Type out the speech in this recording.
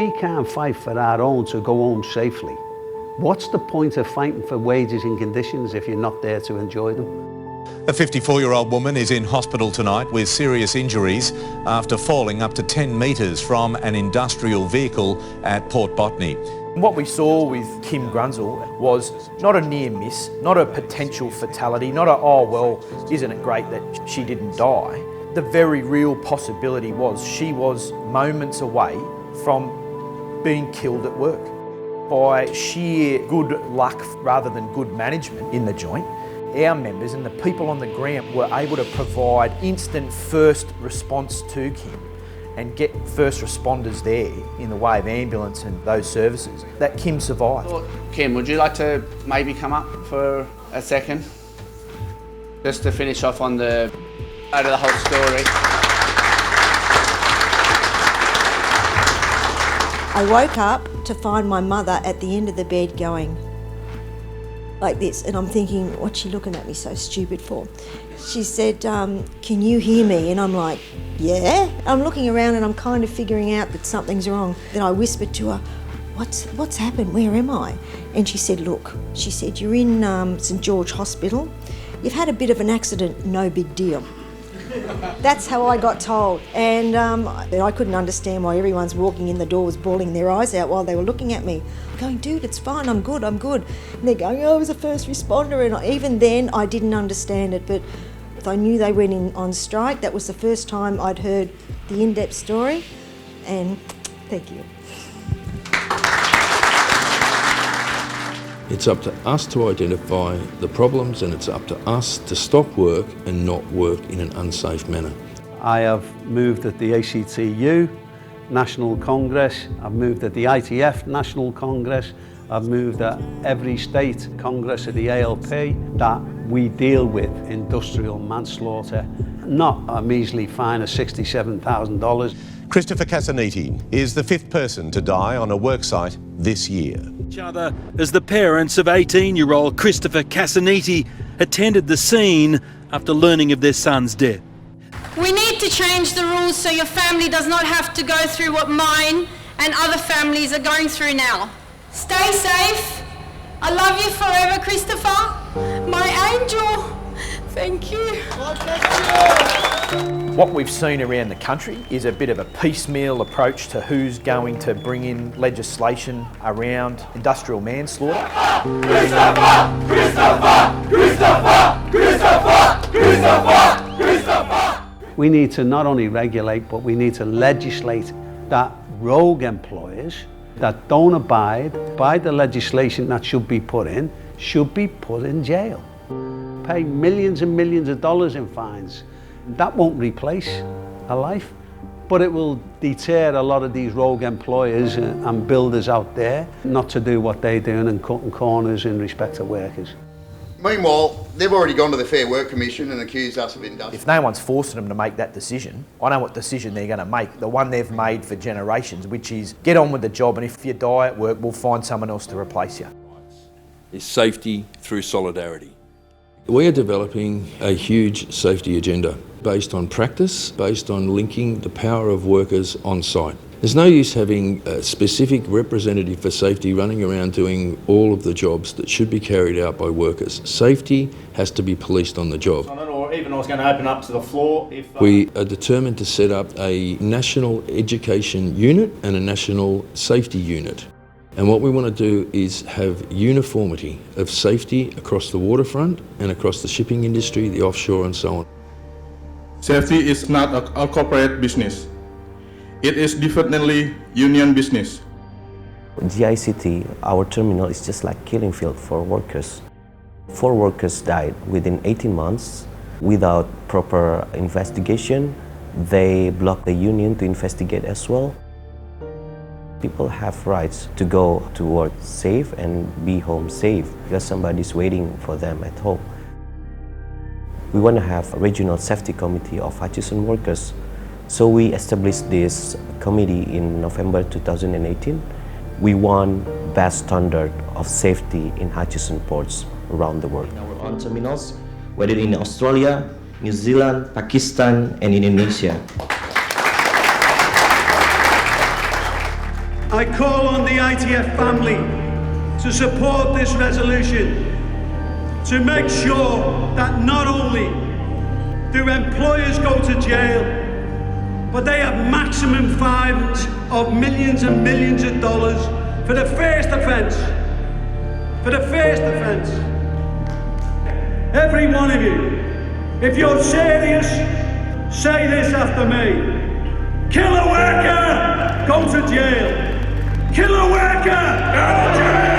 we can't fight for our own to go home safely, what's the point of fighting for wages and conditions if you're not there to enjoy them? A 54-year-old woman is in hospital tonight with serious injuries after falling up to 10 metres from an industrial vehicle at Port Botany. What we saw with Kim Grunzel was not a near miss, not a potential fatality, not a, oh well, isn't it great that she didn't die. The very real possibility was she was moments away from being killed at work. By sheer good luck rather than good management in the joint, our members and the people on the ground were able to provide instant first response to Kim and get first responders there in the way of ambulance and those services, that Kim survived. Kim, would you like to maybe come up for a second? Just to finish off on the out of the whole story. I woke up to find my mother at the end of the bed going like this, and I'm thinking, what's she looking at me so stupid for? She said, can you hear me? And I'm like, yeah. I'm looking around and I'm kind of figuring out that something's wrong. Then I whispered to her, what's happened? Where am I? And she said, look, she said, you're in St George Hospital. You've had a bit of an accident, no big deal. That's how I got told. And I couldn't understand why everyone's walking in the door was bawling their eyes out while they were looking at me. I'm going, dude, it's fine, I'm good. And they're going, oh, I was a first responder. And even then, I didn't understand it. But I knew they went in on strike. That was the first time I'd heard the in-depth story. And thank you. It's up to us to identify the problems, and it's up to us to stop work and not work in an unsafe manner. I have moved at the ACTU National Congress, I've moved at the ITF National Congress, I've moved at every state congress of the ALP that we deal with industrial manslaughter, not a measly fine of $67,000. Christopher Casaniti is the 5th person to die on a worksite this year. Each other as the parents of 18-year-old Christopher Casaniti attended the scene after learning of their son's death. We need to change the rules so your family does not have to go through what mine and other families are going through now. Stay safe. I love you forever, Christopher. My angel. Thank you. What we've seen around the country is a bit of a piecemeal approach to who's going to bring in legislation around industrial manslaughter. Christopher! Christopher! Christopher! Christopher! Christopher! Christopher! We need to not only regulate, but we need to legislate that rogue employers that don't abide by the legislation that should be put in jail. Pay millions and millions of dollars in fines. That won't replace a life, but it will deter a lot of these rogue employers and builders out there not to do what they're doing and cutting corners in respect to workers. Meanwhile, they've already gone to the Fair Work Commission and accused us of industrial. If no one's forcing them to make that decision, I know what decision they're going to make, the one they've made for generations, which is get on with the job, and if you die at work, we'll find someone else to replace you. Is safety through solidarity. We are developing a huge safety agenda based on practice, based on linking the power of workers on site. There's no use having a specific representative for safety running around doing all of the jobs that should be carried out by workers. Safety has to be policed on the job. Or even I was going to open up to the floor if... We are determined to set up a national education unit and a national safety unit. And what we want to do is have uniformity of safety across the waterfront and across the shipping industry, the offshore and so on. Safety is not a corporate business. It is definitely union business. GICT, our terminal, is just like killing field for workers. 4 workers died within 18 months without proper investigation. They blocked the union to investigate as well. People have rights to go to work safe and be home safe because somebody's waiting for them at home. We want to have a regional safety committee of Hutchison workers. So we established this committee in November 2018. We won best standard of safety in Hutchison ports around the world. Our own terminals, whether in Australia, New Zealand, Pakistan and Indonesia. I call on the ITF family to support this resolution to make sure that not only do employers go to jail, but they have maximum fines of millions and millions of dollars for the first offence. For the first offence. Every one of you, if you're serious, say this after me. Kill a worker, go to jail. Kill a worker, go to jail.